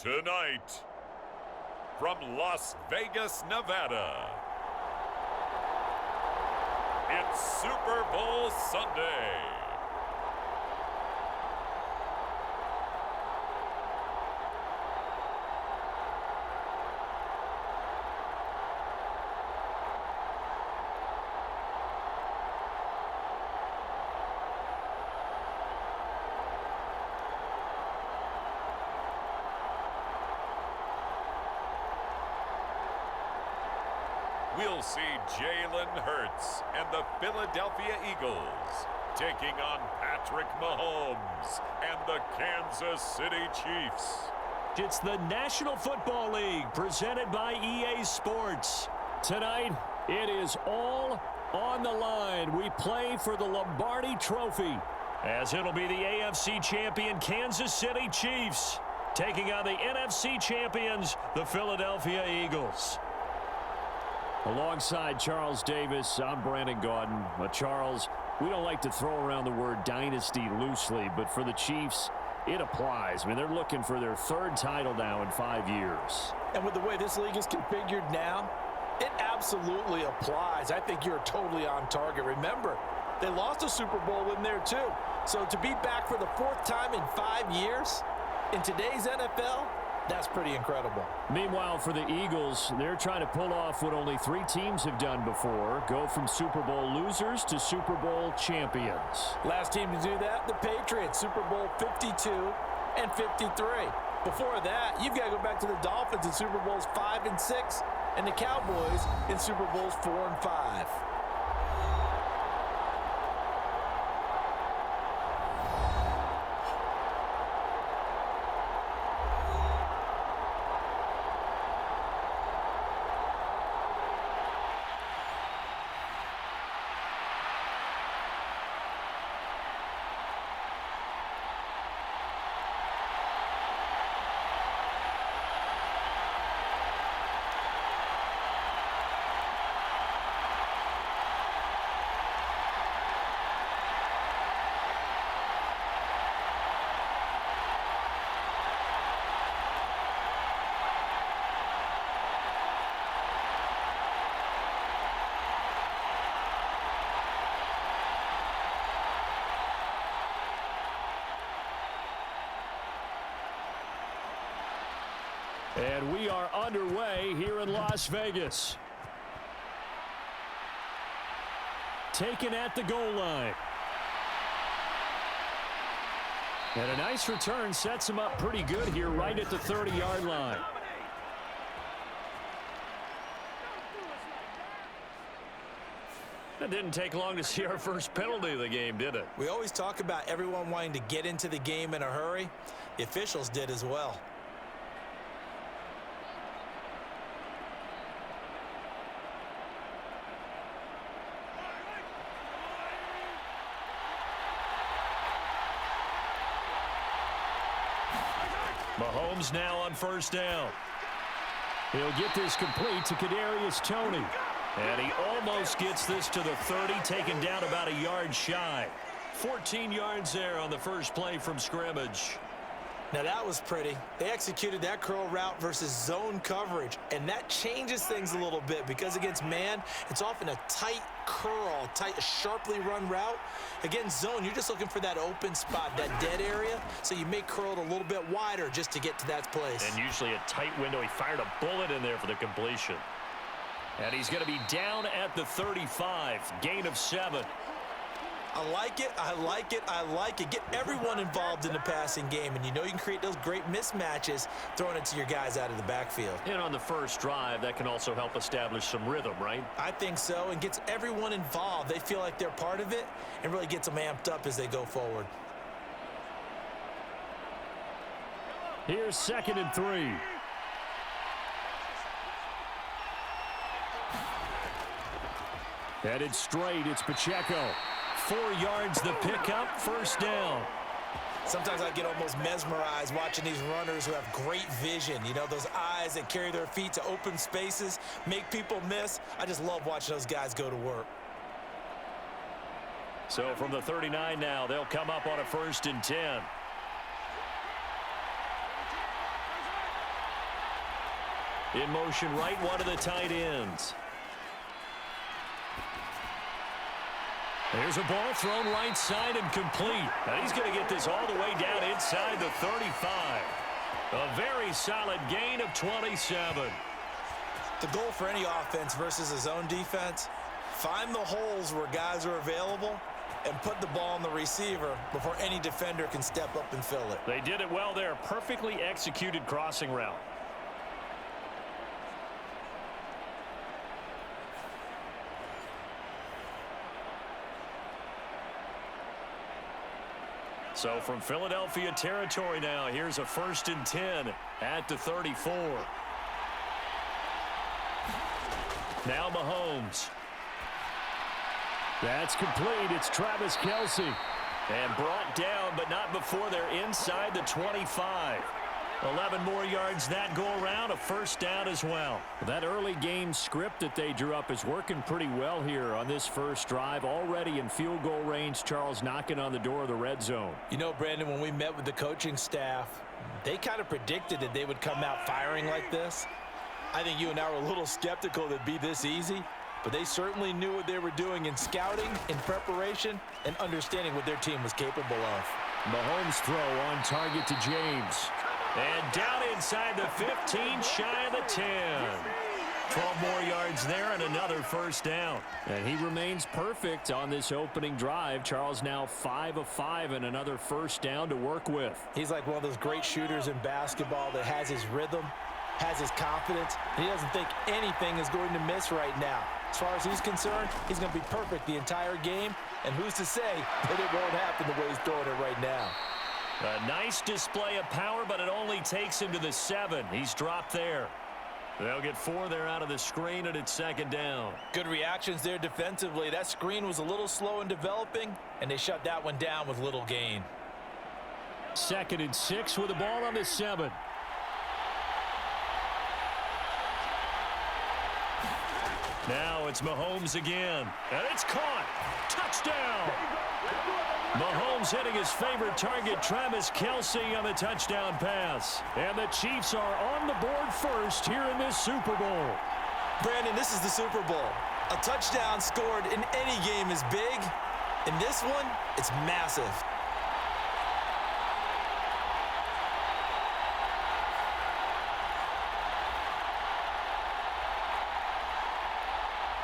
Tonight, from Las Vegas, Nevada, it's Super Bowl Sunday. We'll see Jalen Hurts and the Philadelphia Eagles taking on Patrick Mahomes and the Kansas City Chiefs. It's the National Football League presented by EA Sports. Tonight, it is all on the line. We play for the Lombardi Trophy, as it'll be the AFC champion Kansas City Chiefs taking on the NFC champions, the Philadelphia Eagles. Alongside Charles Davis, I'm Brandon Gaudin. Charles, we don't like to throw around the word dynasty loosely, but for the Chiefs, it applies. I mean, they're looking for their third title now in 5 years. And with the way this league is configured now, it absolutely applies. I think you're totally on target. Remember, they lost a Super Bowl in there too. So to be back for the fourth time in 5 years in today's NFL, that's pretty incredible. Meanwhile, for the Eagles, they're trying to pull off what only 3 teams have done before, go from Super Bowl losers to Super Bowl champions. Last team to do that, the Patriots, Super Bowl 52 and 53. Before that, you've got to go back to the Dolphins in Super Bowls 5 and 6, and the Cowboys in Super Bowls 4 and 5. And we are underway here in Las Vegas. Taken at the goal line. And a nice return sets him up pretty good here right at the 30-yard line. It didn't take long to see our first penalty of the game, did it? We always talk about everyone wanting to get into the game in a hurry. The officials did as well. Mahomes now on first down. He'll get this complete to Kadarius Toney. And he almost gets this to the 30, taken down about a yard shy. 14 yards there on the first play from scrimmage. Now that was pretty. They executed that curl route versus zone coverage, and that changes things a little bit because against man, it's often a tight curl, tight, sharply run route. Against zone, you're just looking for that open spot, that dead area, so you may curl it a little bit wider just to get to that place. And usually a tight window. He fired a bullet in there for the completion. And he's going to be down at the 35, gain of 7. I like it, I like it, I like it. Get everyone involved in the passing game, and you know you can create those great mismatches throwing it to your guys out of the backfield. And on the first drive, that can also help establish some rhythm, right? I think so, and gets everyone involved. They feel like they're part of it and really gets them amped up as they go forward. Here's 2nd and 3. Headed straight, it's Pacheco. 4 yards the pickup, first down. Sometimes I get almost mesmerized watching these runners who have great vision. You know, those eyes that carry their feet to open spaces, make people miss. I just love watching those guys go to work. So from the 39 now, they'll come up on a 1st and 10. In motion right, one of the tight ends. There's a ball thrown right side and complete. And he's going to get this all the way down inside the 35. A very solid gain of 27. The goal for any offense versus a zone defense, find the holes where guys are available and put the ball on the receiver before any defender can step up and fill it. They did it well there. Perfectly executed crossing route. So from Philadelphia territory now, here's a 1st and 10 at the 34. Now Mahomes. That's complete. It's Travis Kelce. And brought down, but not before they're inside the 25. 11 more yards that go around, a 1st down as well. That early game script that they drew up is working pretty well here on this first drive. Already in field goal range, Charles knocking on the door of the red zone. You know, Brandon, when we met with the coaching staff, they kind of predicted that they would come out firing like this. I think you and I were a little skeptical that it'd be this easy, but they certainly knew what they were doing in scouting, in preparation, and understanding what their team was capable of. Mahomes' throw on target to James. And down inside the 15, shy of the 10. 12 more yards there and another 1st down. And he remains perfect on this opening drive. Charles now 5 of 5 and another 1st down to work with. He's like one of those great shooters in basketball that has his rhythm, has his confidence, and he doesn't think anything is going to miss right now. As far as he's concerned, he's going to be perfect the entire game, and who's to say that it won't happen the way he's throwing it right now. A nice display of power, but it only takes him to the 7. He's dropped there. They'll get 4 there out of the screen, and it's 2nd down. Good reactions there defensively. That screen was a little slow in developing, and they shut that one down with little gain. 2nd and 6 with the ball on the 7. Now it's Mahomes again, and it's caught. Touchdown! Mahomes hitting his favorite target, Travis Kelce, on the touchdown pass. And the Chiefs are on the board first here in this Super Bowl. Brandon, this is the Super Bowl. A touchdown scored in any game is big. In this one, it's massive.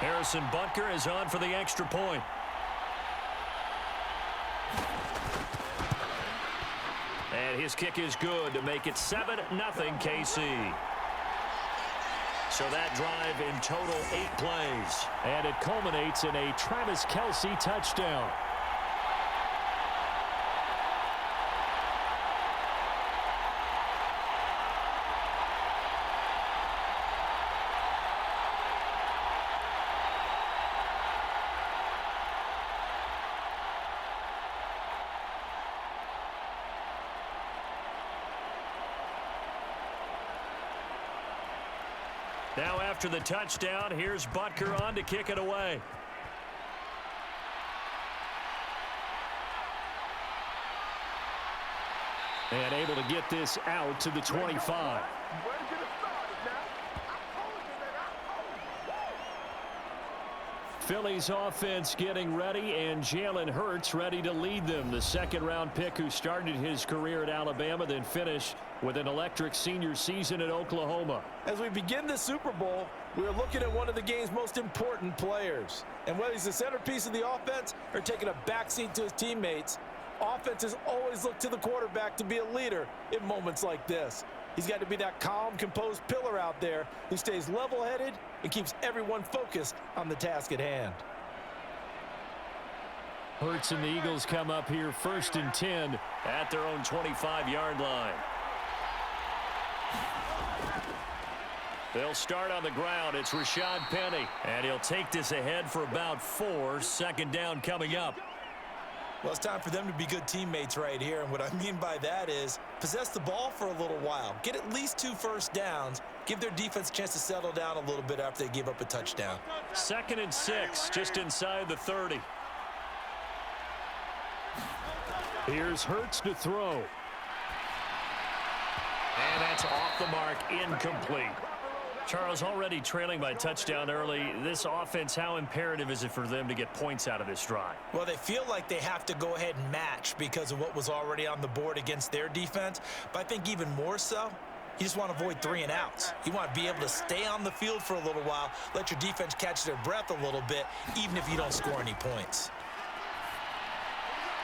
Harrison Butker is on for the extra point. And his kick is good to make it 7-0 KC. So that drive in total 8 plays. And it culminates in a Travis Kelce touchdown. Now after the touchdown, here's Butker on to kick it away. And able to get this out to the 25. Philly's offense getting ready, and Jalen Hurts ready to lead them. The second-round pick who started his career at Alabama, then finished with an electric senior season at Oklahoma. As we begin the Super Bowl, we're looking at one of the game's most important players. And whether he's the centerpiece of the offense or taking a backseat to his teammates, offenses always look to the quarterback to be a leader in moments like this. He's got to be that calm, composed pillar out there who stays level-headed and keeps everyone focused on the task at hand. Hurts and the Eagles come up here 1st and 10 at their own 25-yard line. They'll start on the ground. It's Rashad Penny, and he'll take this ahead for about 4. 2nd down coming up. Well, it's time for them to be good teammates right here, and what I mean by that is possess the ball for a little while, get at least 2 first downs, give their defense a chance to settle down a little bit after they give up a touchdown. 2nd and 6, just inside the 30. Here's Hurts to throw. And that's off the mark, incomplete. Charles, already trailing by touchdown early. This offense, how imperative is it for them to get points out of this drive? Well, they feel like they have to go ahead and match because of what was already on the board against their defense. But I think even more so, you just want to avoid 3 and outs. You want to be able to stay on the field for a little while, let your defense catch their breath a little bit, even if you don't score any points.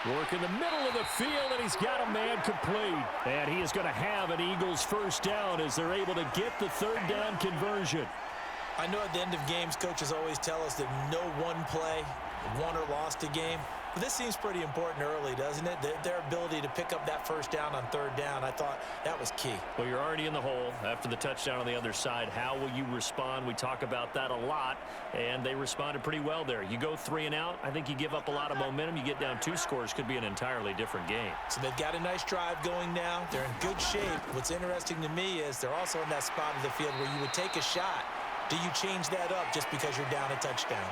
Work in the middle of the field, and he's got a man complete. And he is going to have an Eagles first down as they're able to get the third down conversion. I know at the end of games, coaches always tell us that no one play won or lost a game. But this seems pretty important early, doesn't it? Their ability to pick up that first down on third down, I thought that was key. Well, you're already in the hole after the touchdown on the other side. How will you respond? We talk about that a lot, and they responded pretty well there. You go 3 and out, I think you give up a lot of momentum. You get down 2 scores, could be an entirely different game. So they've got a nice drive going now. They're in good shape. What's interesting to me is they're also in that spot of the field where you would take a shot. Do you change that up just because you're down a touchdown?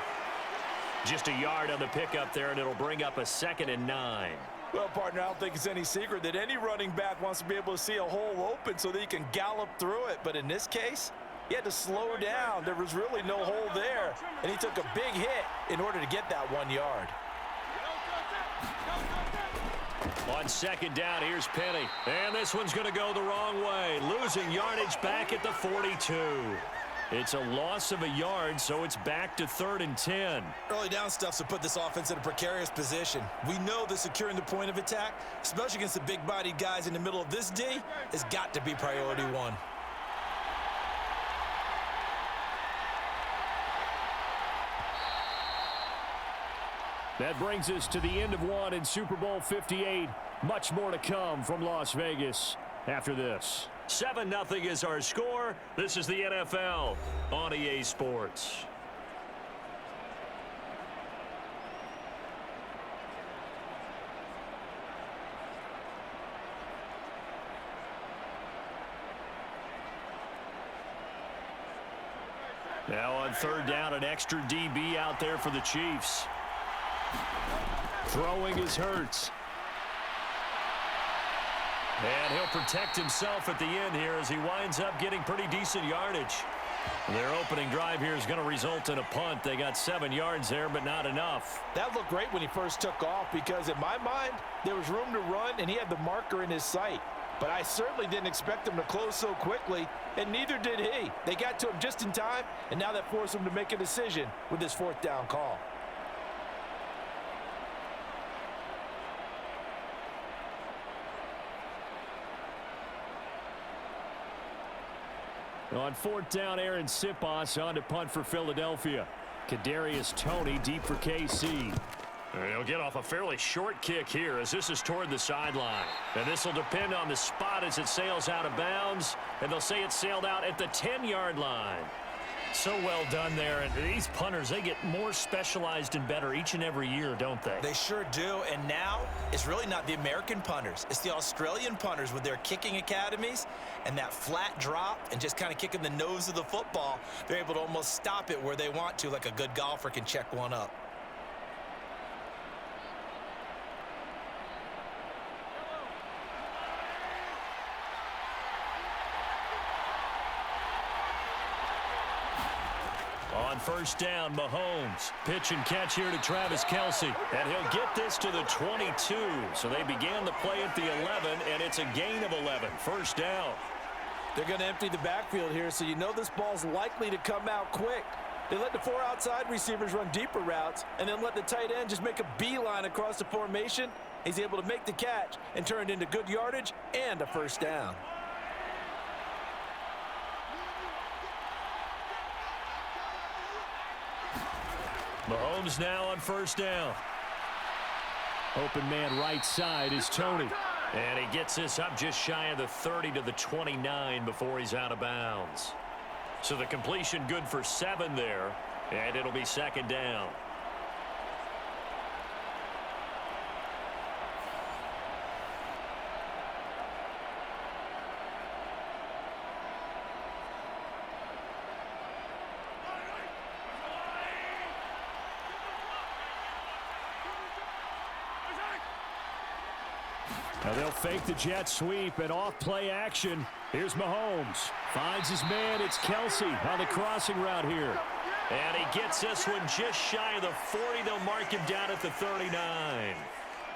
Just a yard on the pickup there, and it'll bring up a 2nd and 9. Well, partner, I don't think it's any secret that any running back wants to be able to see a hole open so that he can gallop through it. But in this case, he had to slow down. There was really no hole there, and he took a big hit in order to get that 1 yard. On 2nd down, here's Penny. And this one's going to go the wrong way. Losing yardage back at the 42. It's a loss of a yard, so it's back to 3rd and 10. Early down stuff to put this offense in a precarious position. We know that securing the point of attack, especially against the big-bodied guys in the middle of this D, has got to be priority 1. That brings us to the end of 1 in Super Bowl 58. Much more to come from Las Vegas after this. 7-0 is our score. This is the NFL on EA Sports. Now on 3rd down, an extra DB out there for the Chiefs. Throwing is Hurts. And he'll protect himself at the end here as he winds up getting pretty decent yardage. Their opening drive here is going to result in a punt. They got 7 yards there, but not enough. That looked great when he first took off because, in my mind, there was room to run, and he had the marker in his sight. But I certainly didn't expect him to close so quickly, and neither did he. They got to him just in time, and now that forced him to make a decision with his 4th down call. On 4th down, Aaron Sipos on to punt for Philadelphia. Kadarius Toney deep for KC. He'll get off a fairly short kick here as this is toward the sideline. And this will depend on the spot as it sails out of bounds. And they'll say it sailed out at the 10-yard line. So well done there. And these punters, they get more specialized and better each and every year, don't they? They sure do. And now it's really not the American punters. It's the Australian punters with their kicking academies and that flat drop and just kind of kicking the nose of the football. They're able to almost stop it where they want to, like a good golfer can check one up. On 1st down, Mahomes. Pitch and catch here to Travis Kelce. And he'll get this to the 22. So they began the play at the 11, and it's a gain of 11. 1st down. They're going to empty the backfield here, so you know this ball's likely to come out quick. They let the 4 outside receivers run deeper routes, and then let the tight end just make a beeline across the formation. He's able to make the catch and turn it into good yardage and a 1st down. Mahomes now on 1st down. Open man right side is Toney. And he gets this up just shy of the 30 to the 29 before he's out of bounds. So the completion good for 7 there, and it'll be 2nd down. Now they'll fake the jet sweep and off play action. Here's Mahomes. Finds his man. It's Kelsey on the crossing route here. And he gets this one just shy of the 40. They'll mark him down at the 39.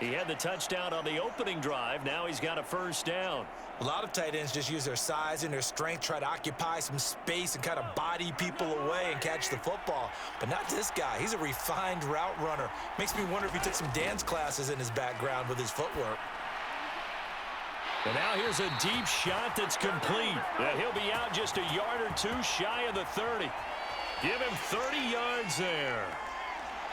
He had the touchdown on the opening drive. Now he's got a first down. A lot of tight ends just use their size and their strength, try to occupy some space and kind of body people away and catch the football. But not this guy. He's a refined route runner. Makes me wonder if he took some dance classes in his background with his footwork. And now here's a deep shot that's complete. He'll be out just a yard or two shy of the 30. Give him 30 yards there.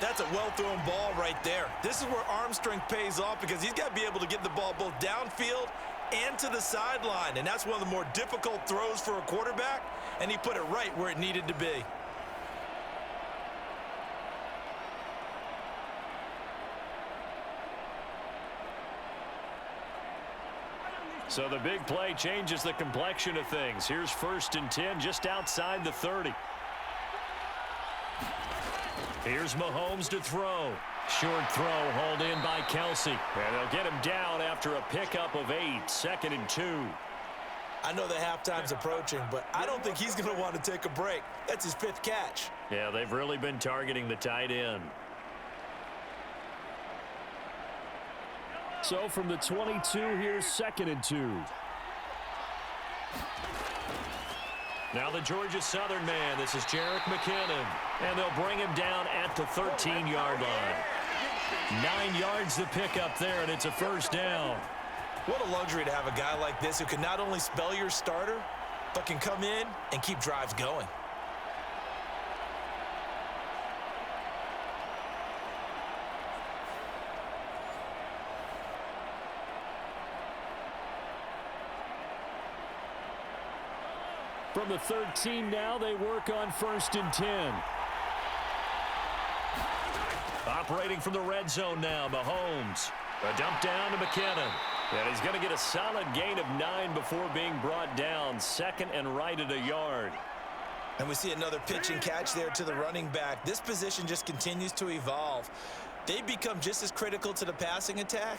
That's a well-thrown ball right there. This is where arm strength pays off because he's got to be able to get the ball both downfield and to the sideline. And that's one of the more difficult throws for a quarterback, and he put it right where it needed to be. So the big play changes the complexion of things. Here's 1st and 10 just outside the 30. Here's Mahomes to throw. Short throw hauled in by Kelsey. And they'll get him down after a pickup of 8. 2nd and 2. I know the halftime's approaching, but I don't think he's going to want to take a break. That's his 5th catch. Yeah, they've really been targeting the tight end. So from the 22, here's 2nd and 2. Now the Georgia Southern man. This is Jerick McKinnon. And they'll bring him down at the 13-yard line. 9 yards to pick up there, and it's a first down. What a luxury to have a guy like this who can not only spell your starter, but can come in and keep drives going. From the 13 now, they work on 1st and 10. Operating from the red zone now, Mahomes. A dump down to McKinnon. And he's going to get a solid gain of 9 before being brought down. 2nd and right at a yard. And we see another pitch and catch there to the running back. This position just continues to evolve. They become just as critical to the passing attack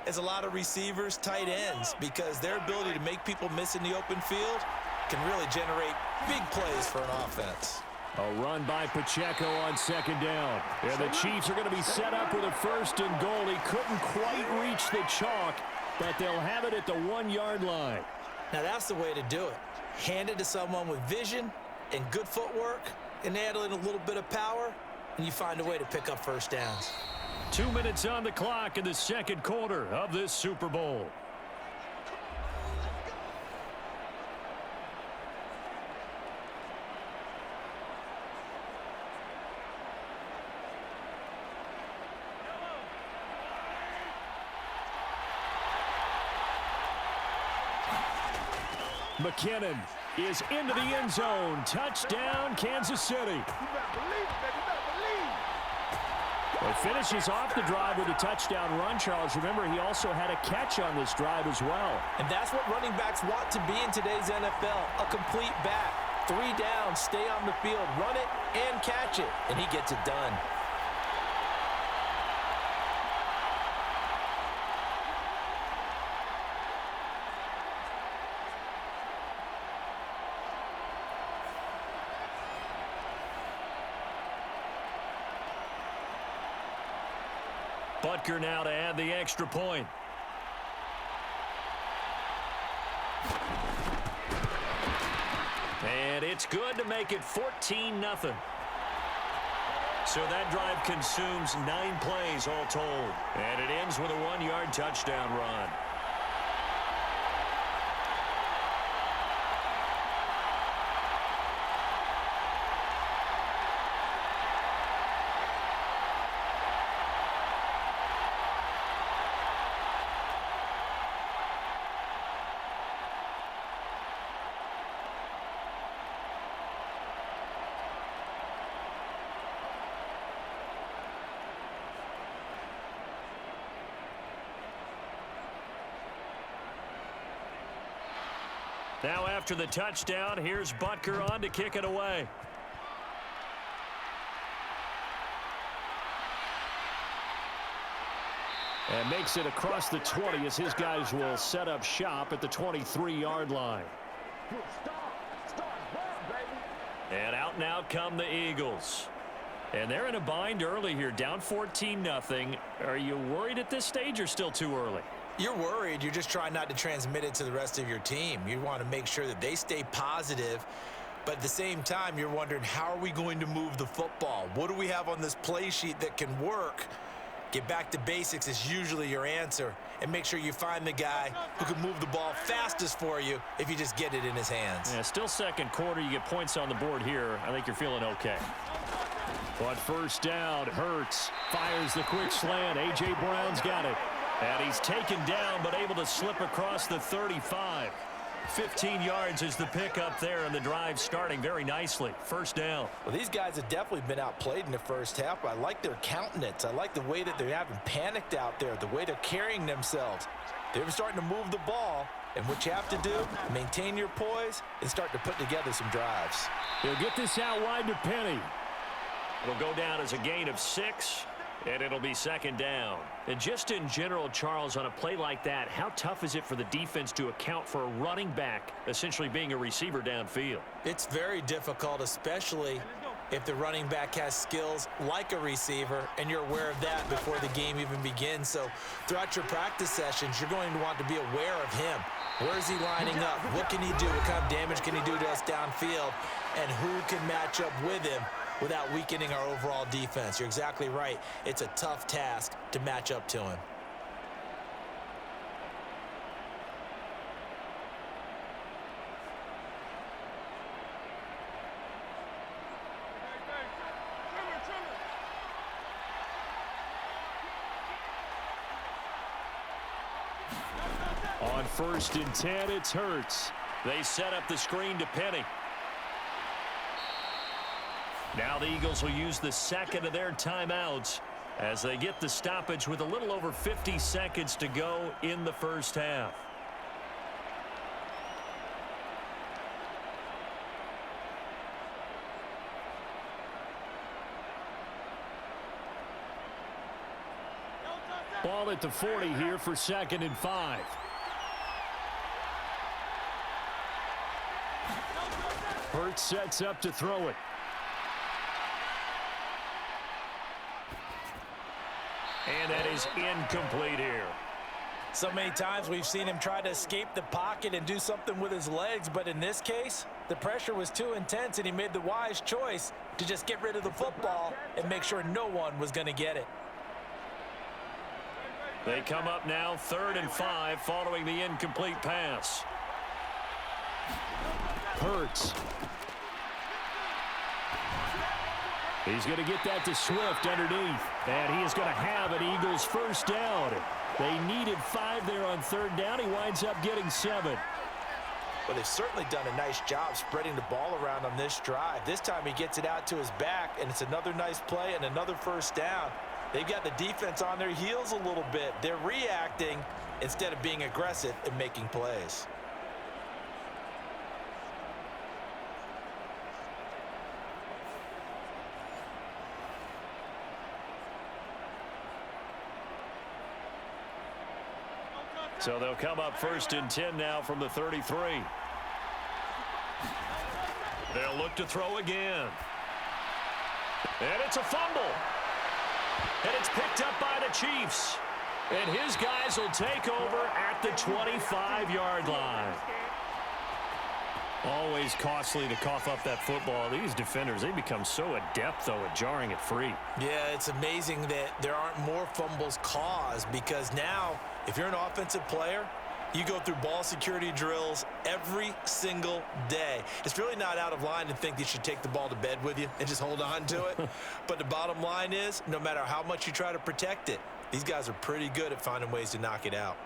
as a lot of receivers, tight ends, because their ability to make people miss in the open field can really generate big plays for an offense. A run by Pacheco on 2nd down. And the Chiefs are going to be set up with a 1st and goal. He couldn't quite reach the chalk, but they'll have it at the 1-yard line. Now that's the way to do it. Hand it to someone with vision and good footwork, and add in a little bit of power, and you find a way to pick up first downs. 2 minutes on the clock in the 2nd quarter of this Super Bowl. McKinnon is into the end zone. Touchdown, Kansas City. Well, finishes off the drive with a touchdown run, Charles. Remember, he also had a catch on this drive as well. And that's what running backs want to be in today's NFL, a complete back. 3 down, stay on the field, run it, and catch it. And he gets it done. Butker now to add the extra point. And it's good to make it 14-0. So that drive consumes 9 plays all told. And it ends with a 1-yard touchdown run. Now after the touchdown, here's Butker on to kick it away. And makes it across the 20 as his guys will set up shop at the 23-yard line. And out now come the Eagles. And they're in a bind early here, down 14-0. Are you worried at this stage or still too early? You're worried. You're just trying not to transmit it to the rest of your team. You want to make sure that they stay positive. But at the same time, you're wondering, how are we going to move the football? What do we have on this play sheet that can work? Get back to basics is usually your answer. And make sure you find the guy who can move the ball fastest for you if you just get it in his hands. Yeah, still second quarter. You get points on the board here. I think you're feeling okay. But first down, Hurts fires the quick slant. A.J. Brown's got it. And he's taken down but able to slip across the 35. 15 yards is the pickup there, and the drive starting very nicely. First down. Well, these guys have definitely been outplayed in the first half, but I like their countenance. I like the way that they haven't panicked out there, the way they're carrying themselves. They're starting to move the ball, and what you have to do, maintain your poise and start to put together some drives. He'll get this out wide to Penny. It'll go down as a gain of 6. And it'll be second down. And just in general, Charles, on a play like that, how tough is it for the defense to account for a running back essentially being a receiver downfield? It's very difficult, especially if the running back has skills like a receiver, and you're aware of that before the game even begins. So throughout your practice sessions, you're going to want to be aware of him. Where is he lining up? What can he do? What kind of damage can he do to us downfield? And who can match up with him without weakening our overall defense? You're exactly right. It's a tough task to match up to him. On 1st and 10, it's Hurts. They set up the screen to Penny. Now the Eagles will use the second of their timeouts as they get the stoppage with a little over 50 seconds to go in the first half. Ball at the 40 here for 2nd and 5. Hurts sets up to throw it. And that is incomplete here. So many times we've seen him try to escape the pocket and do something with his legs, but in this case, the pressure was too intense and he made the wise choice to just get rid of the football and make sure no one was going to get it. They come up now 3rd and 5 following the incomplete pass. Hurts. He's going to get that to Swift underneath. And he is going to have an Eagles first down. They needed 5 there on 3rd down. He winds up getting 7. Well, they've certainly done a nice job spreading the ball around on this drive. This time he gets it out to his back, and it's another nice play and another first down. They've got the defense on their heels a little bit. They're reacting instead of being aggressive and making plays. So they'll come up 1st and 10 now from the 33. They'll look to throw again. And it's a fumble. And it's picked up by the Chiefs. And his guys will take over at the 25-yard line. Always costly to cough up that football. These defenders, they become so adept, though, at jarring it free. Yeah, it's amazing that there aren't more fumbles caused, because now, if you're an offensive player, you go through ball security drills every single day. It's really not out of line to think you should take the ball to bed with you and just hold on to it. But the bottom line is, no matter how much you try to protect it, these guys are pretty good at finding ways to knock it out.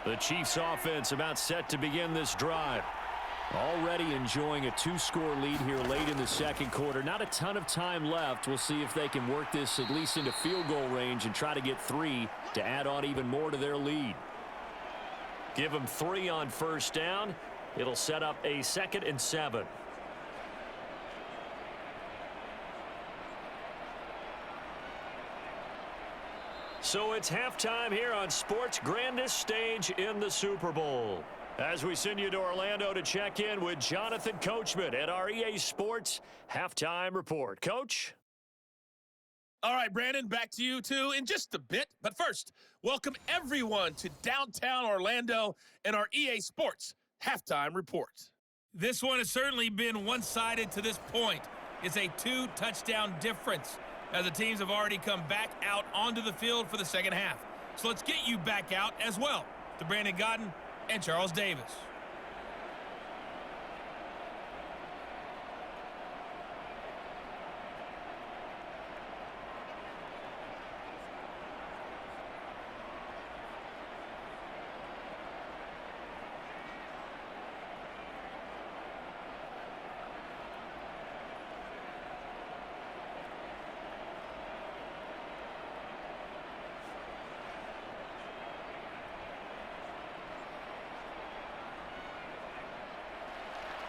The Chiefs offense about set to begin this drive. Already enjoying a 2-score lead here late in the second quarter. Not a ton of time left. We'll see if they can work this at least into field goal range and try to get 3 to add on even more to their lead. Give them 3 on first down. It'll set up a 2nd and 7. So it's halftime here on sports' grandest stage in the Super Bowl. As we send you to Orlando to check in with Jonathan Coachman at our EA Sports Halftime Report. Coach? All right, Brandon, back to you, too, in just a bit. But first, welcome everyone to downtown Orlando and our EA Sports Halftime Report. This one has certainly been one-sided to this point. It's a 2-touchdown difference as the teams have already come back out onto the field for the second half. So let's get you back out as well to Brandon Godden and Charles Davis.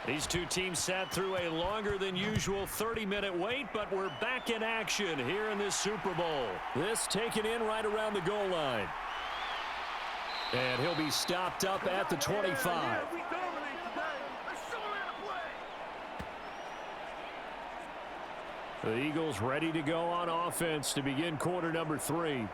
These two teams sat through a longer than usual 30-minute wait, but we're back in action here in this Super Bowl. This taken in right around the goal line. And he'll be stopped up at the 25. The Eagles ready to go on offense to begin quarter number 3.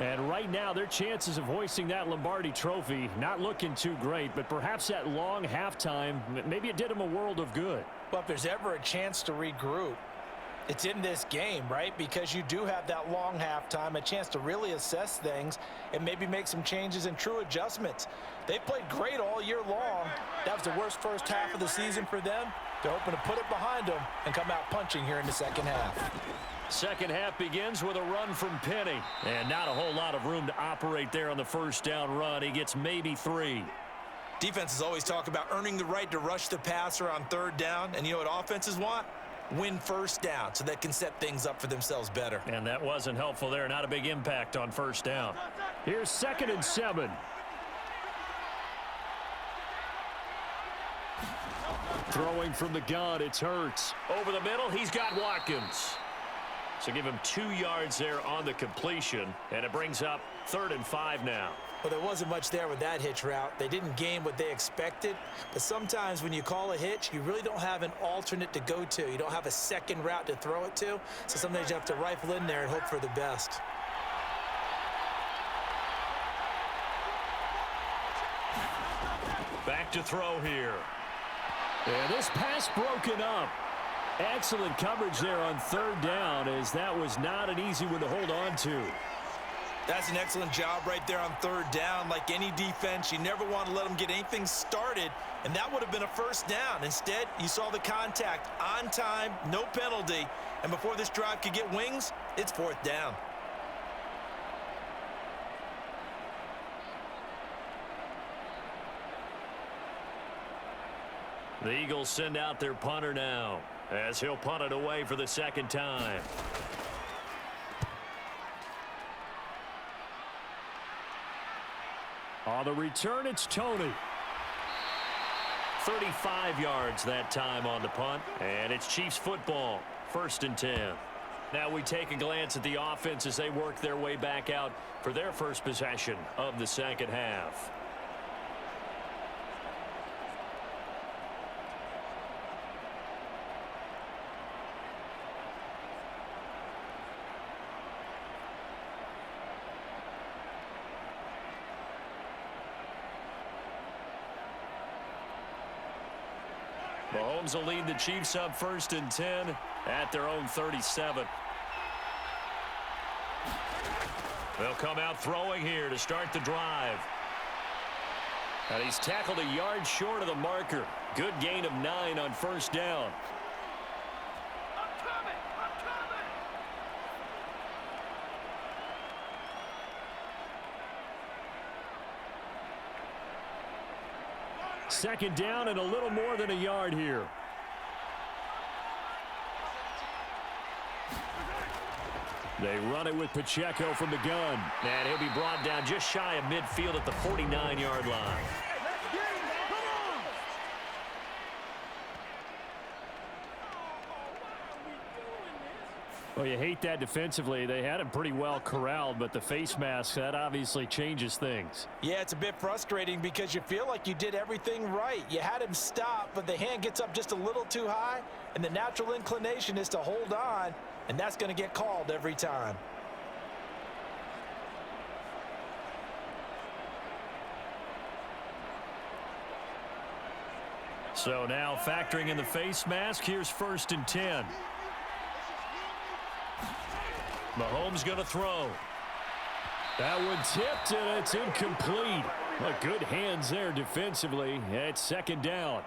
And right now, their chances of hoisting that Lombardi trophy not looking too great, but perhaps that long halftime, maybe it did them a world of good. Well, if there's ever a chance to regroup, it's in this game, right? Because you do have that long halftime, a chance to really assess things and maybe make some changes and true adjustments. They've played great all year long. That was the worst first half of the season for them. They're hoping to put it behind them and come out punching here in the second half. Second half begins with a run from Penny. And not a whole lot of room to operate there on the first down run. He gets maybe 3. Defenses always talk about earning the right to rush the passer on third down. And you know what offenses want? Win first down so they can set things up for themselves better. And that wasn't helpful there. Not a big impact on first down. Here's 2nd and 7. Throwing from the gun, it's Hurts. Over the middle, he's got Watkins. So give him 2 yards there on the completion, and it brings up 3rd and 5 now. Well, there wasn't much there with that hitch route. They didn't gain what they expected, but sometimes when you call a hitch, you really don't have an alternate to go to. You don't have a second route to throw it to, so sometimes you have to rifle in there and hope for the best. Back to throw here. And this pass broken up. Excellent coverage there on 3rd down, as that was not an easy one to hold on to. That's an excellent job right there on 3rd down. Like any defense, you never want to let them get anything started, and that would have been a first down. Instead, you saw the contact on time, no penalty, and before this drive could get wings, it's 4th down. The Eagles send out their punter now, as he'll punt it away for the 2nd time. On the return, it's Tony. 35 yards that time on the punt, and it's Chiefs football, 1st and 10. Now we take a glance at the offense as they work their way back out for their first possession of the second half. Mahomes will lead the Chiefs up 1st and 10 at their own 37. They'll come out throwing here to start the drive. And he's tackled a yard short of the marker. Good gain of 9 on 1st down. Second down and a little more than a yard here. They run it with Pacheco from the gun. And he'll be brought down just shy of midfield at the 49-yard line. Well, you hate that defensively. They had him pretty well corralled, but the face mask, that obviously changes things. Yeah, it's a bit frustrating because you feel like you did everything right. You had him stop, but the hand gets up just a little too high, and the natural inclination is to hold on, and that's going to get called every time. So now factoring in the face mask, here's 1st and 10. Mahomes going to throw. That one tipped, and it's incomplete. Well, good hands there defensively. It's 2nd down.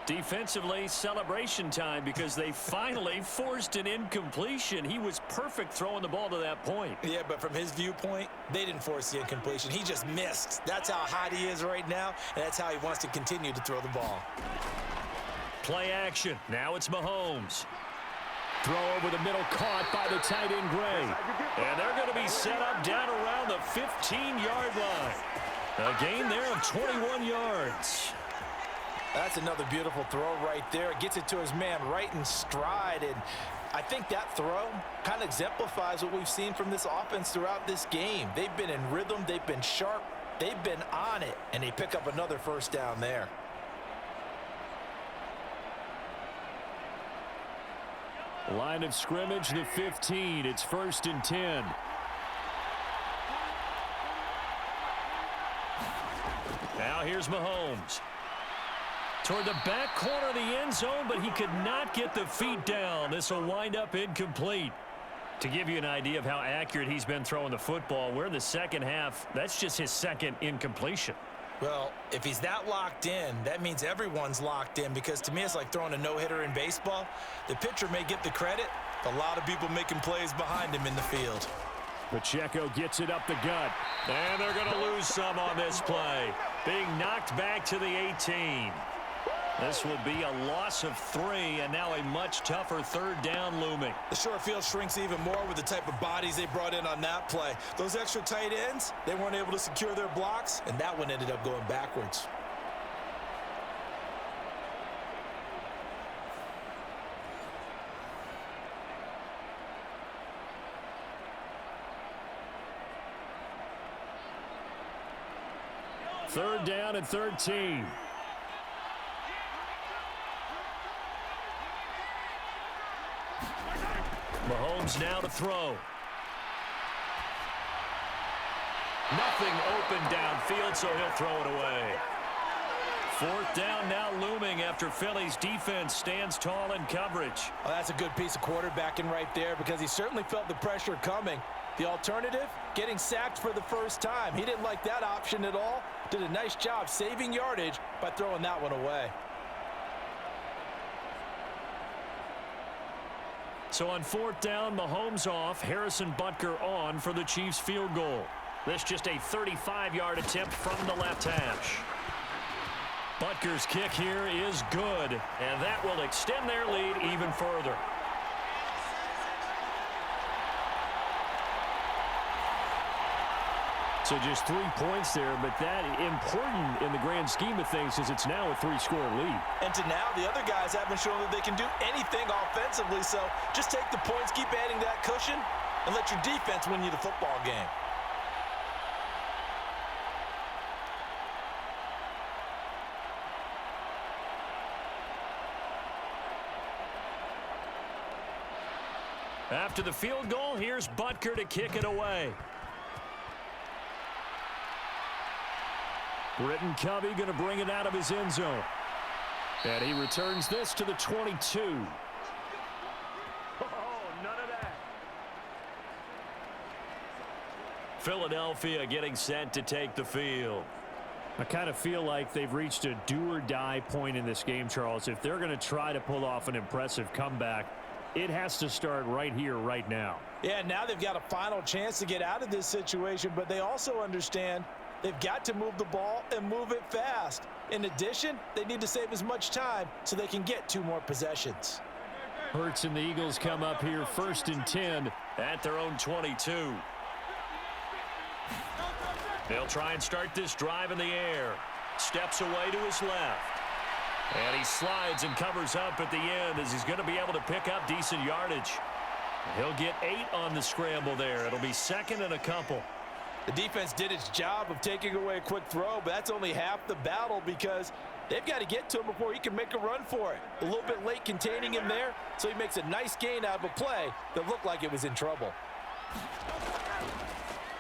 Defensively, celebration time because they finally forced an incompletion. He was perfect throwing the ball to that point. Yeah, but from his viewpoint, they didn't force the incompletion. He just missed. That's how hot he is right now, and that's how he wants to continue to throw the ball. Play action. Now it's Mahomes. Throw over the middle, caught by the tight end, Gray. And they're going to be set up down around the 15-yard line. A gain there of 21 yards. That's another beautiful throw right there. Gets it to his man right in stride. And I think that throw kind of exemplifies what we've seen from this offense throughout this game. They've been in rhythm. They've been sharp. They've been on it. And they pick up another 1st down there. Line of scrimmage, the 15. It's 1st and 10. Now here's Mahomes. Toward the back corner of the end zone, but he could not get the feet down. This will wind up incomplete. To give you an idea of how accurate he's been throwing the football, we're in the 2nd half. That's just his 2nd incompletion. Well, if he's that locked in, that means everyone's locked in, because to me it's like throwing a no-hitter in baseball. The pitcher may get the credit, but a lot of people making plays behind him in the field. Pacheco gets it up the gut, and they're going to lose some on this play. Being knocked back to the 18. This will be a loss of 3, and now a much tougher 3rd down looming. The short field shrinks even more with the type of bodies they brought in on that play. Those extra tight ends, they weren't able to secure their blocks, and that one ended up going backwards. Third down and 13. Mahomes now to throw. Nothing open downfield, so he'll throw it away. 4th down now looming after Philly's defense stands tall in coverage. Well, that's a good piece of quarterbacking right there, because he certainly felt the pressure coming. The alternative, getting sacked for the 1st time. He didn't like that option at all. Did a nice job saving yardage by throwing that one away. So on 4th down, Mahomes off, Harrison Butker on for the Chiefs field goal. This just a 35-yard attempt from the left hash. Butker's kick here is good, and that will extend their lead even further. So just 3 points there, but that important in the grand scheme of things, as it's now a 3-score lead. And to now, the other guys haven't shown that they can do anything offensively, so just take the points, keep adding that cushion, and let your defense win you the football game. After the field goal, here's Butker to kick it away. Britton Covey going to bring it out of his end zone. And he returns this to the 22. Oh, none of that. Philadelphia getting set to take the field. I kind of feel like they've reached a do-or-die point in this game, Charles. If they're going to try to pull off an impressive comeback, it has to start right here, right now. Yeah, now they've got a final chance to get out of this situation, but they also understand they've got to move the ball and move it fast. In addition, they need to save as much time so they can get 2 more possessions. Hurts and the Eagles come up here 1st and 10 at their own 22. They'll try and start this drive in the air. Steps away to his left. And he slides and covers up at the end as he's going to be able to pick up decent yardage. He'll get 8 on the scramble there. It'll be second and a couple. The defense did its job of taking away a quick throw, but that's only half the battle because they've got to get to him before he can make a run for it. A little bit late containing him there, so he makes a nice gain out of a play that looked like it was in trouble.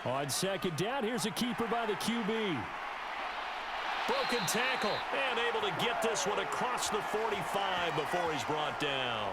On second down, here's a keeper by the QB. Broken tackle, and able to get this one across the 45 before he's brought down.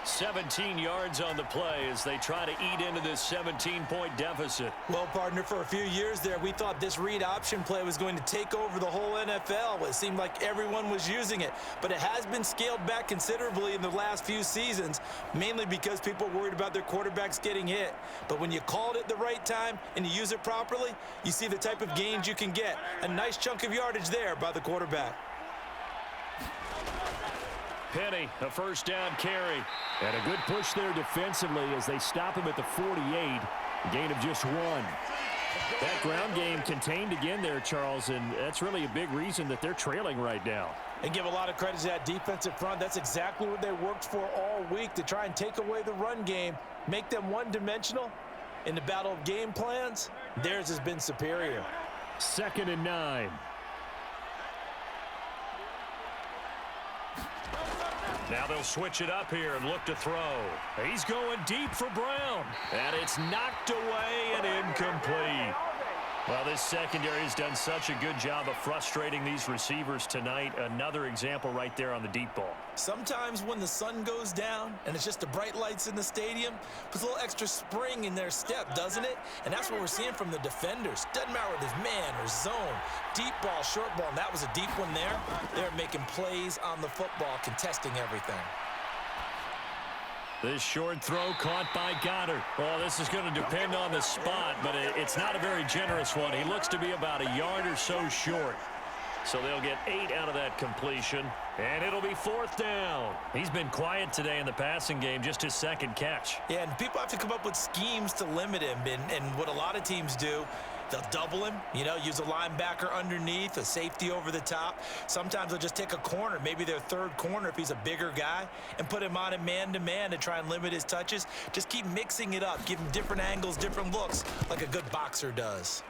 17 yards on the play as they try to eat into this 17-point deficit. Well, partner, for a few years there, we thought this read option play was going to take over the whole NFL. It seemed like everyone was using it, but it has been scaled back considerably in the last few seasons, mainly because people are worried about their quarterbacks getting hit. But when you call it at the right time and you use it properly, you see the type of gains you can get. A nice chunk of yardage there by the quarterback. Penny, a first down carry. And a good push there defensively as they stop him at the 48. A gain of just 1. That ground game contained again there, Charles, and that's really a big reason that they're trailing right now. And give a lot of credit to that defensive front. That's exactly what they worked for all week, to try and take away the run game, make them one-dimensional. In the battle of game plans, theirs has been superior. 2nd and 9. Now they'll switch it up here and look to throw. He's going deep for Brown. And it's knocked away and incomplete. Well, this secondary has done such a good job of frustrating these receivers tonight. Another example right there on the deep ball. Sometimes when the sun goes down and it's just the bright lights in the stadium, puts a little extra spring in their step, doesn't it? And that's what we're seeing from the defenders. Doesn't matter whether it's man or zone, deep ball, short ball, and that was a deep one there. They're making plays on the football, contesting everything. This short throw caught by Goddard. Well, this is going to depend on the spot, but it's not a very generous one. He looks to be about a yard or so short. So they'll get 8 out of that completion, and it'll be 4th down. He's been quiet today in the passing game, just his 2nd catch. Yeah, and people have to come up with schemes to limit him, and what a lot of teams do, they'll double him, use a linebacker underneath, a safety over the top. Sometimes they'll just take a corner, maybe their 3rd corner if he's a bigger guy, and put him on a man-to-man to try and limit his touches. Just keep mixing it up, give him different angles, different looks, like a good boxer does.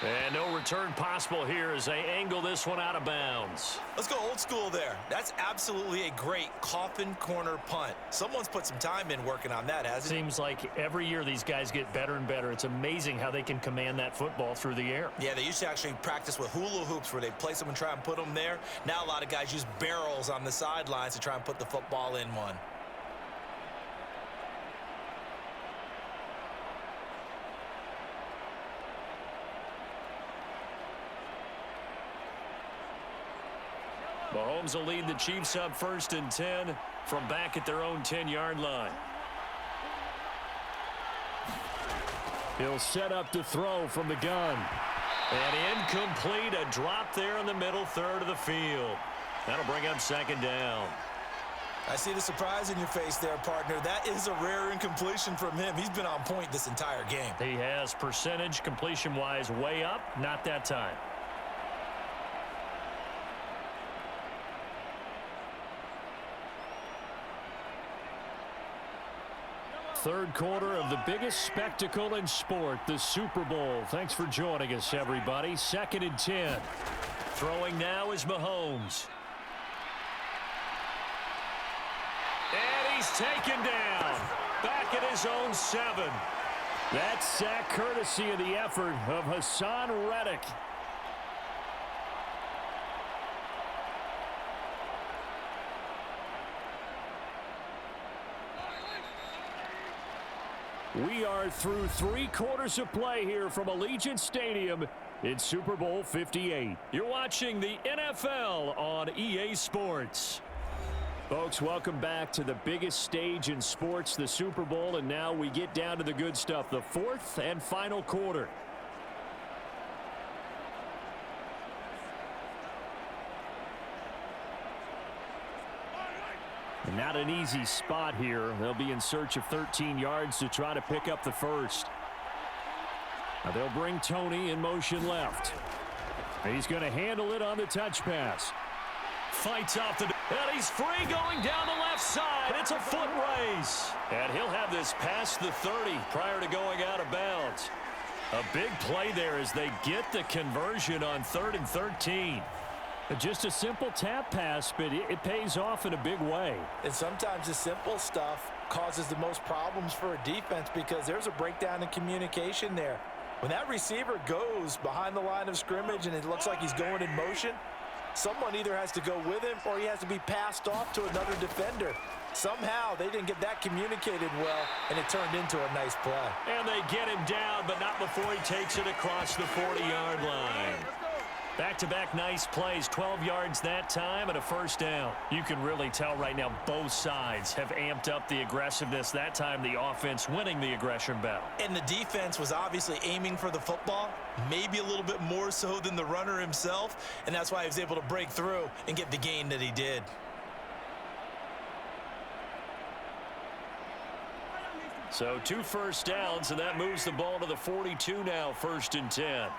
And no return possible here as they angle this one out of bounds. Let's go old school there. That's absolutely a great coffin corner punt. Someone's put some time in working on that, hasn't it? Seems like every year these guys get better and better. It's amazing how they can command that football through the air. Yeah, they used to actually practice with hula hoops where they place them and try and put them there. Now a lot of guys use barrels on the sidelines to try and put the football in one. Mahomes will lead the Chiefs up 1st and 10 from back at their own 10-yard line. He'll set up to throw from the gun. And incomplete, a drop there in the middle 3rd of the field. That'll bring up 2nd down. I see the surprise in your face there, partner. That is a rare incompletion from him. He's been on point this entire game. He has percentage completion-wise way up, not that time. 3rd quarter of the biggest spectacle in sport, the Super Bowl. Thanks for joining us, everybody. 2nd and 10. Throwing now is Mahomes. And he's taken down. Back at his own 7. That sack courtesy of the effort of Hassan Reddick. We are through 3 quarters of play here from Allegiant Stadium in Super Bowl 58. You're watching the NFL on EA Sports. Folks, welcome back to the biggest stage in sports, the Super Bowl, and now we get down to the good stuff, the 4th and final quarter. Not an easy spot here. They'll be in search of 13 yards to try to pick up the 1st. Now they'll bring Tony in motion left. He's going to handle it on the touch pass. Fights off the... And he's free going down the left side. It's a foot race. And he'll have this past the 30 prior to going out of bounds. A big play there as they get the conversion on 3rd and 13. Just a simple tap pass, but it pays off in a big way. And sometimes the simple stuff causes the most problems for a defense because there's a breakdown in communication there. When that receiver goes behind the line of scrimmage and it looks like he's going in motion, someone either has to go with him or he has to be passed off to another defender. Somehow they didn't get that communicated well, and it turned into a nice play. And they get him down, but not before he takes it across the 40-yard line. Back-to-back nice plays, 12 yards that time and a first down. You can really tell right now both sides have amped up the aggressiveness. That time the offense winning the aggression battle. And the defense was obviously aiming for the football, maybe a little bit more so than the runner himself, and that's why he was able to break through and get the gain that he did. So 2 first downs, and that moves the ball to the 42 now, 1st and 10.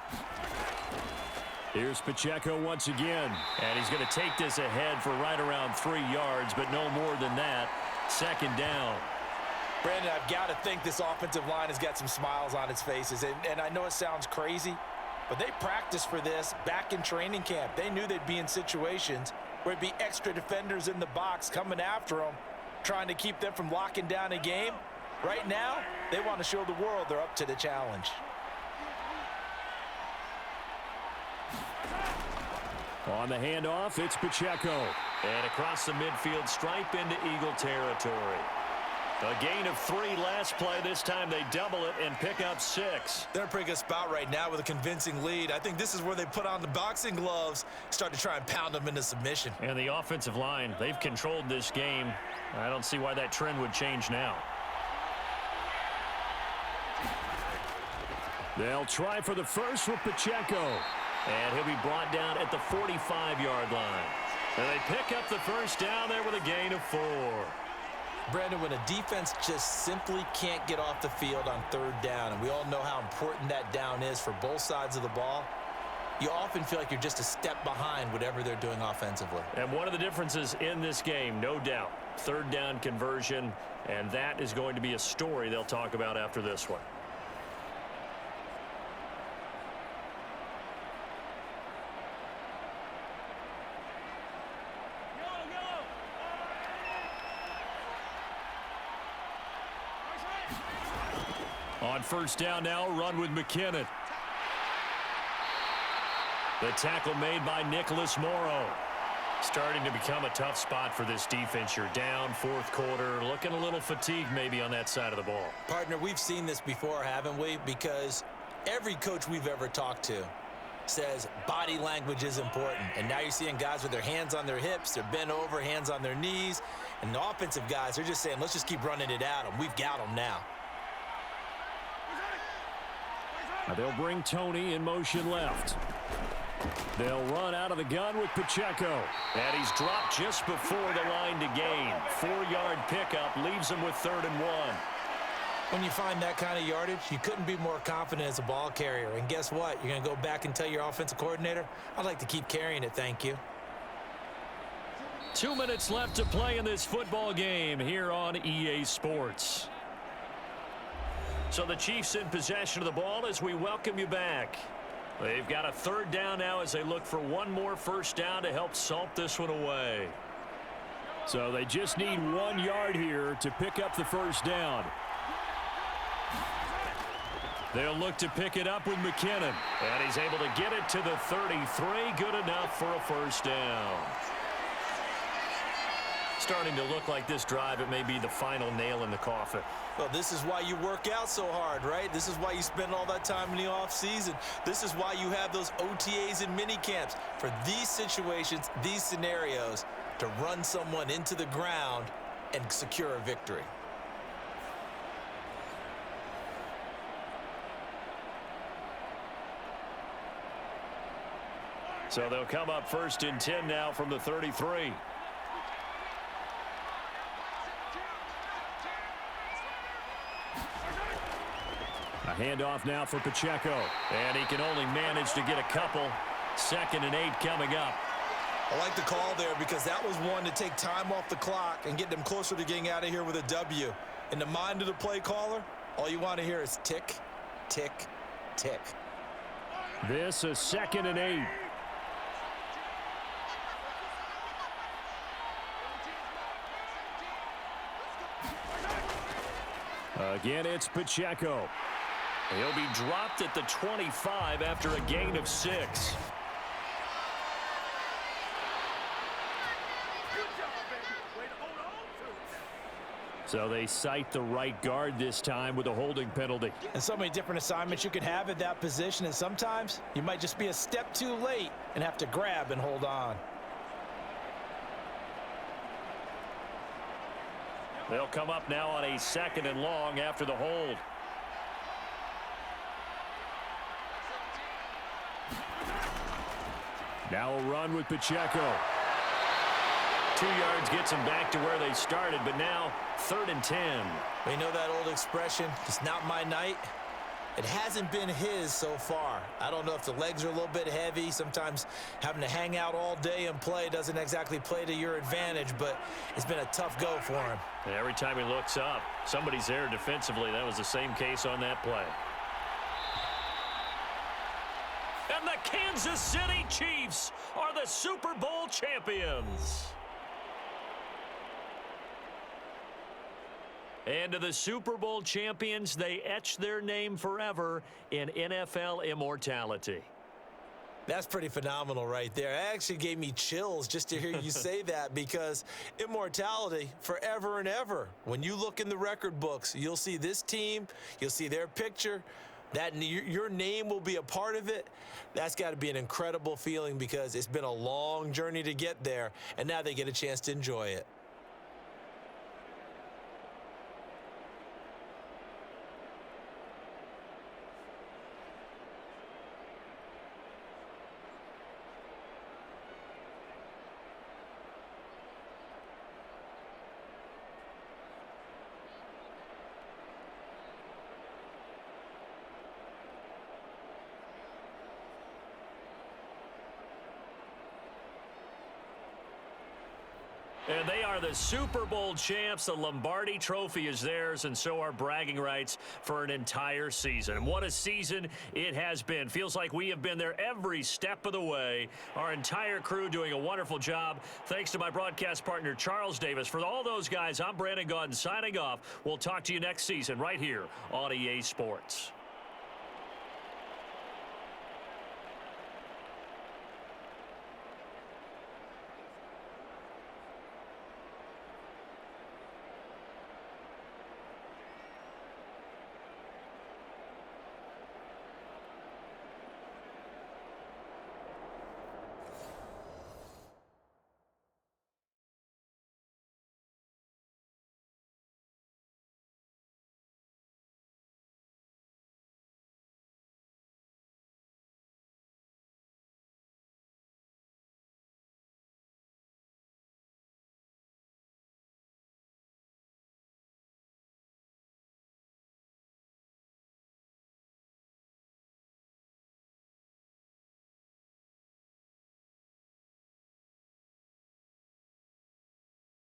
Here's Pacheco once again, and he's going to take this ahead for right around 3 yards, but no more than that. 2nd down. Brandon, I've got to think this offensive line has got some smiles on its faces, and I know it sounds crazy, but they practiced for this back in training camp. They knew they'd be in situations where it'd be extra defenders in the box coming after them, trying to keep them from locking down a game. Right now, they want to show the world they're up to the challenge. On the handoff, it's Pacheco. And across the midfield stripe into Eagle territory. A gain of 3 last play. This time they double it and pick up 6. They're in a pretty good spot right now with a convincing lead. I think this is where they put on the boxing gloves, start to try and pound them into submission. And the offensive line, they've controlled this game. I don't see why that trend would change now. They'll try for the first with Pacheco. And he'll be brought down at the 45-yard line. And they pick up the first down there with a gain of 4. Brandon, when a defense just simply can't get off the field on 3rd down, and we all know how important that down is for both sides of the ball, you often feel like you're just a step behind whatever they're doing offensively. And one of the differences in this game, no doubt, 3rd down conversion, and that is going to be a story they'll talk about after this one. On 1st down now, run with McKinnon. The tackle made by Nicholas Morrow. Starting to become a tough spot for this defense. You're down 4th quarter, looking a little fatigued maybe on that side of the ball. Partner, we've seen this before, haven't we? Because every coach we've ever talked to says body language is important. And now you're seeing guys with their hands on their hips, they're bent over, hands on their knees. And the offensive guys are just saying, let's just keep running it at them. We've got them now. They'll bring Tony in motion left. They'll run out of the gun with Pacheco. And he's dropped just before the line to gain. 4-yard pickup leaves him with 3rd and 1. When you find that kind of yardage, you couldn't be more confident as a ball carrier. And guess what? You're going to go back and tell your offensive coordinator, I'd like to keep carrying it, thank you. 2 minutes left to play in this football game here on EA Sports. So the Chiefs in possession of the ball as we welcome you back. They've got a 3rd down now as they look for one more first down to help salt this one away. So they just need 1 yard here to pick up the first down. They'll look to pick it up with McKinnon. And he's able to get it to the 33. Good enough for a first down. Starting to look like this drive, it may be the final nail in the coffin. Well, this is why you work out so hard, right? This is why you spend all that time in the offseason. This is why you have those OTAs and mini camps for these situations, these scenarios, to run someone into the ground and secure a victory. So they'll come up 1st and 10 now from the 33. A handoff now for Pacheco. And he can only manage to get a couple. 2nd and 8 coming up. I like the call there because that was one to take time off the clock and get them closer to getting out of here with a W. In the mind of the play caller, all you want to hear is tick, tick, tick. This is 2nd and 8. Again, it's Pacheco. He'll be dropped at the 25 after a gain of 6. So they cite the right guard this time with a holding penalty. And so many different assignments you could have at that position, and sometimes you might just be a step too late and have to grab and hold on. They'll come up now on a 2nd and long after the hold. Now a run with Pacheco. 2 yards gets them back to where they started, but now 3rd and 10. You know that old expression, it's not my night? It hasn't been his so far. I don't know if the legs are a little bit heavy. Sometimes having to hang out all day and play doesn't exactly play to your advantage, but it's been a tough go for him. And every time he looks up, somebody's there defensively. That was the same case on that play. And the Kansas City Chiefs are the Super Bowl champions. And to the Super Bowl champions, they etch their name forever in NFL immortality. That's pretty phenomenal right there. It actually gave me chills just to hear you say that, because immortality forever and ever. When you look in the record books, you'll see this team, you'll see their picture, that your name will be a part of it. That's got to be an incredible feeling, because it's been a long journey to get there, and now they get a chance to enjoy it. And they are the Super Bowl champs. The Lombardi Trophy is theirs, and so are bragging rights for an entire season. And what a season it has been. Feels like we have been there every step of the way. Our entire crew doing a wonderful job. Thanks to my broadcast partner, Charles Davis. For all those guys, I'm Brandon Gaudin signing off. We'll talk to you next season right here on EA Sports.